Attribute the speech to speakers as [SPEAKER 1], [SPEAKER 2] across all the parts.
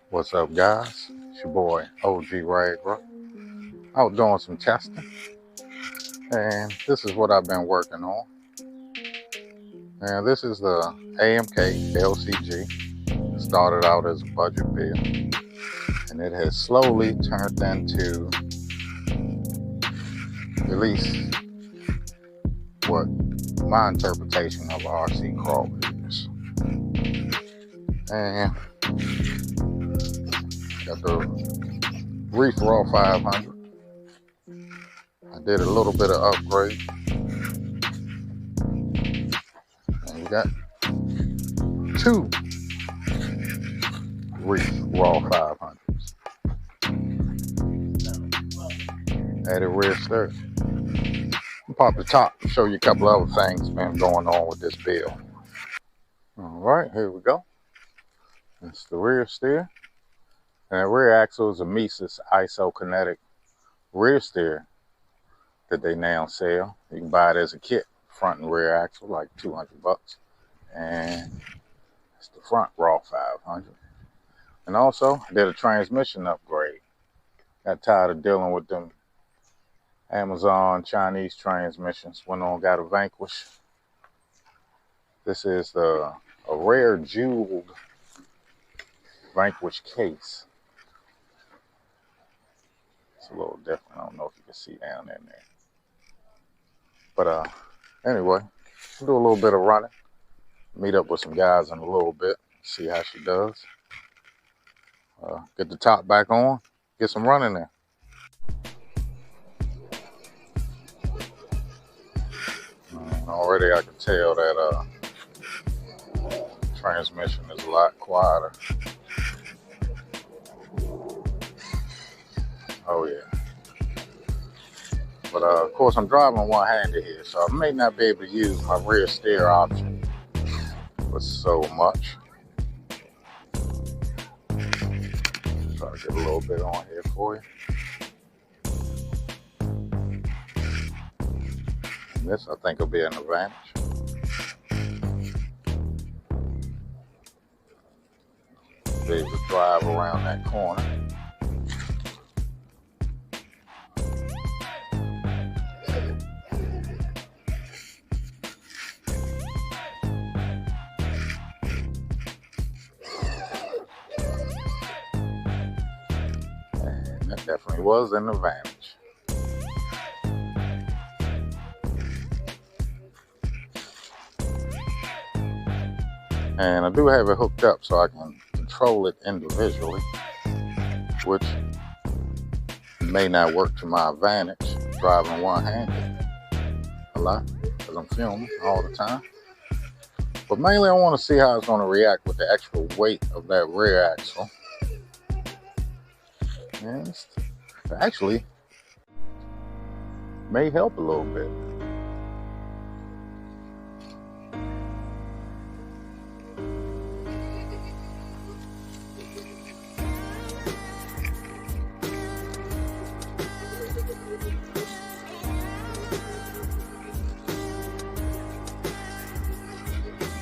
[SPEAKER 1] What's up, guys? It's your boy OG Ragra out doing some testing, and this is what I've been working on. And this is the AMK LCG. It started out as a budget build, and it has slowly turned into at least what my interpretation of RC crawl is. And got the Reefs Raw 500. I did a little bit of upgrade. And we got two Reefs Raw 500s. Added rear stereo. I'll pop the top and show you a couple other things been going on with this build. Alright, here we go. That's the rear steer. And the rear axle is a MEUS isokinetic rear steer that they now sell. You can buy it as a kit, front and rear axle, like $200. And it's the front Raw 500. And also, I did a transmission upgrade. Got tired of dealing with them Amazon Chinese transmissions. Went on, got a Vanquish. This is a rare jeweled Vanquish case. It's a little different. I don't know if you can see down in there. But anyway, we'll do a little bit of running. Meet up with some guys in a little bit. See how she does. Get the top back on. Get some running there. Already I can tell that transmission is a lot quieter. Oh yeah. But of course I'm driving one-handed here, so I may not be able to use my rear steer option for so much. Try to get a little bit on here for you. And this I think will be an advantage. Be able to drive around that corner. That definitely was an advantage. And I do have it hooked up so I can control it individually, which may not work to my advantage driving one-handed a lot because I'm filming all the time. But mainly I want to see how it's going to react with the extra weight of that rear axle. And it actually may help a little bit.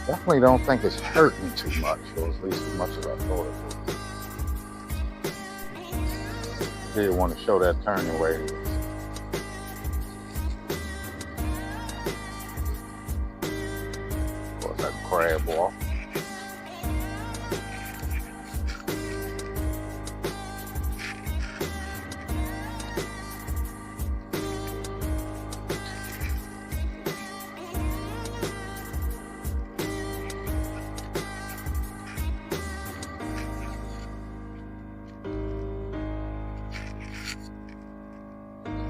[SPEAKER 1] Definitely don't think it's hurting too much, or at least as much as I thought it would. Did want to show that turning radius. Of course, I can crab walk.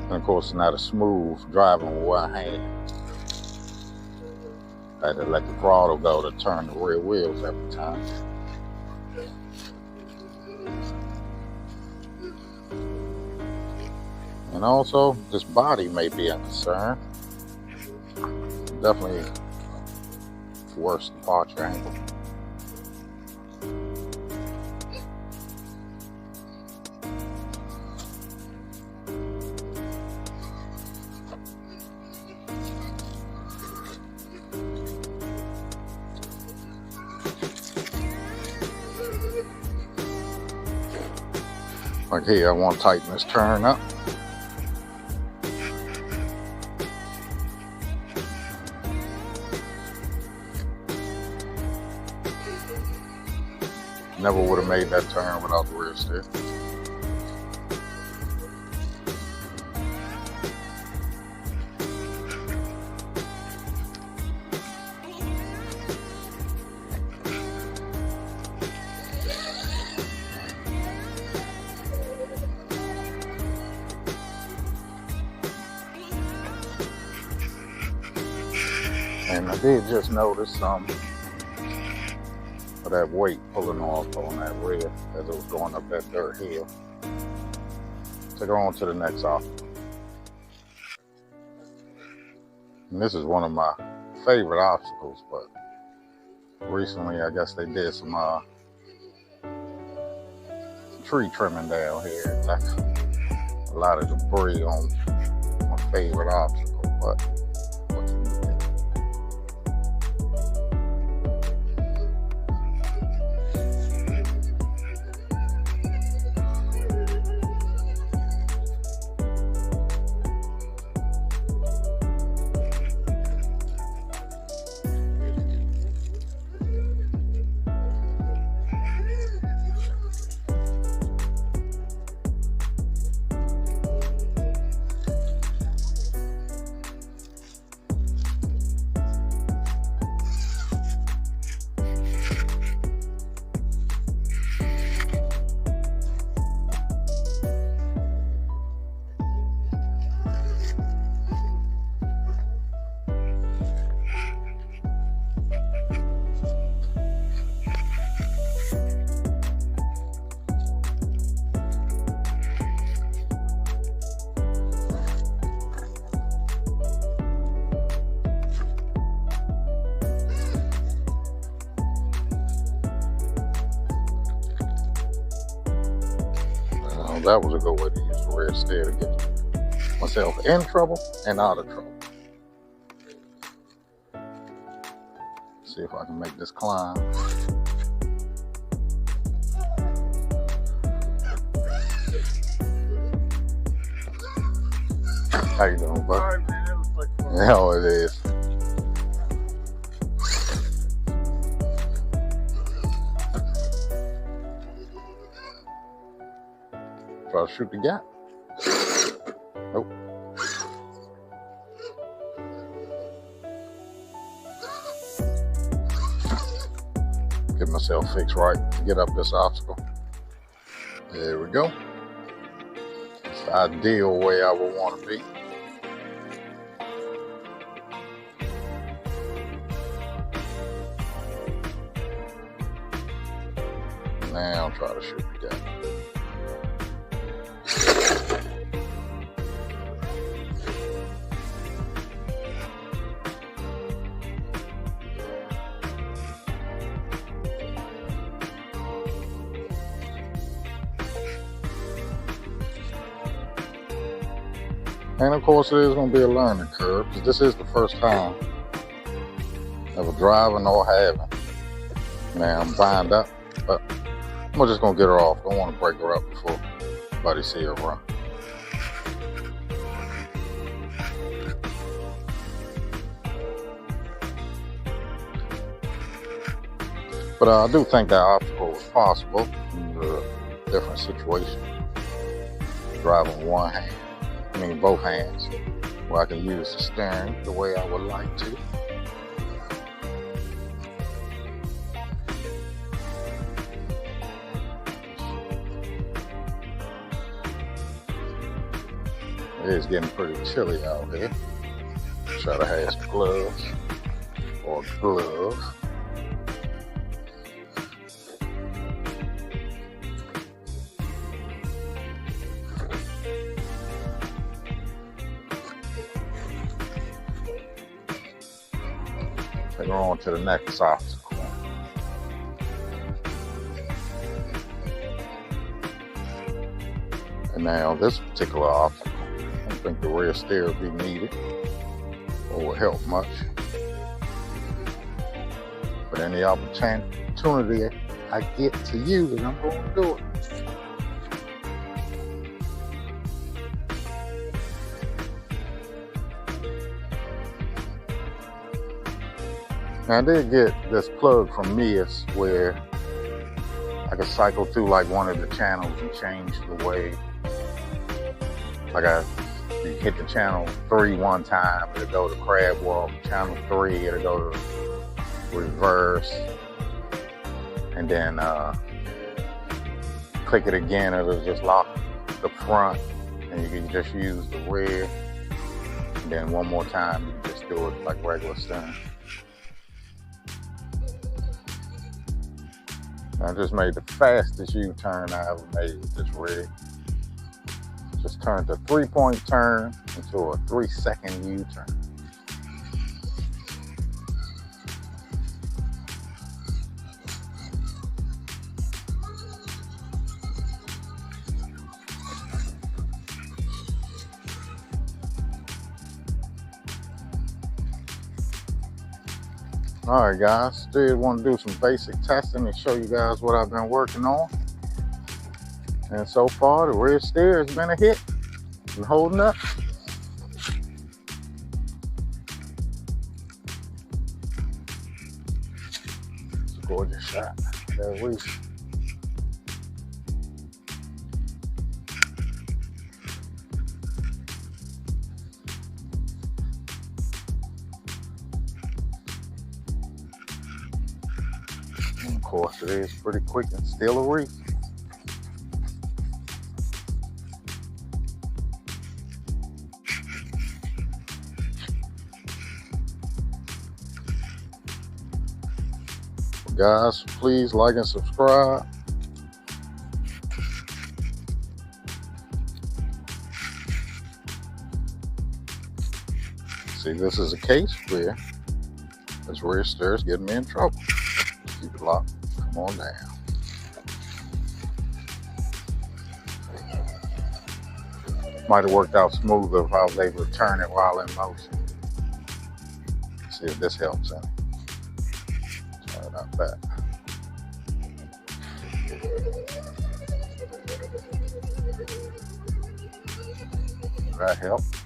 [SPEAKER 1] And of course, it's not a smooth driving with one hand. I had to let the throttle go to turn the rear wheels every time. And also, this body may be a concern. Definitely worse departure angle. Like here, I want to tighten this turn up. Never would have made that turn without the rear steer. And I did just notice some of that weight pulling off on that rear as it was going up that dirt hill. Take her on to the next obstacle. And this is one of my favorite obstacles, but recently I guess they did some tree trimming down here. That's a lot of debris on my favorite obstacle, but what can you do? That was a good way to use the rear steer to get myself in trouble and out of trouble. See if I can make this climb. How you doing, bud?
[SPEAKER 2] Sorry, man. It was like fun.
[SPEAKER 1] Yeah, it is. Try to shoot the gap. Nope. Get myself fixed right to get up this obstacle. There we go. It's the ideal way I would want to be. Now try to shoot the gap. And of course it is going to be a learning curve, because this is the first time ever driving or having. Now I'm bind up, but I'm just going to get her off. Don't want to break her up before anybody see her run. But I do think that obstacle was possible in a different situation. Driving one hand. I mean both hands, where I can use the steering the way I would like to. It is getting pretty chilly out here. Try to have some gloves or gloves. Take her on to the next obstacle. And now this particular obstacle, I don't think the rear steer will be needed or will help much. But any opportunity I get to use it, I'm going to do it. Now I did get this plug from MEUS where I could cycle through like one of the channels and change the way, like you hit the channel 3 one time, it'll go to crab walk, channel 3, it'll go to reverse, and then click it again, it'll just lock the front, and you can just use the rear, and then one more time, you can just do it like regular steering. I just made the fastest U-turn I ever made with this rig. Just turned a 3-point turn into a 3-second U-turn. Alright guys, still want to do some basic testing and show you guys what I've been working on. And so far, the rear steer has been a hit. Been holding up. It's a gorgeous shot. There we go. And of course, it is pretty quick and still a reef. Guys, please like and subscribe. See, this is a case where this rear steer is getting me in trouble. Keep it locked. Come on down. Might have worked out smoother if I was able to turn it while in motion. See if this helps any. Not bad. That helped.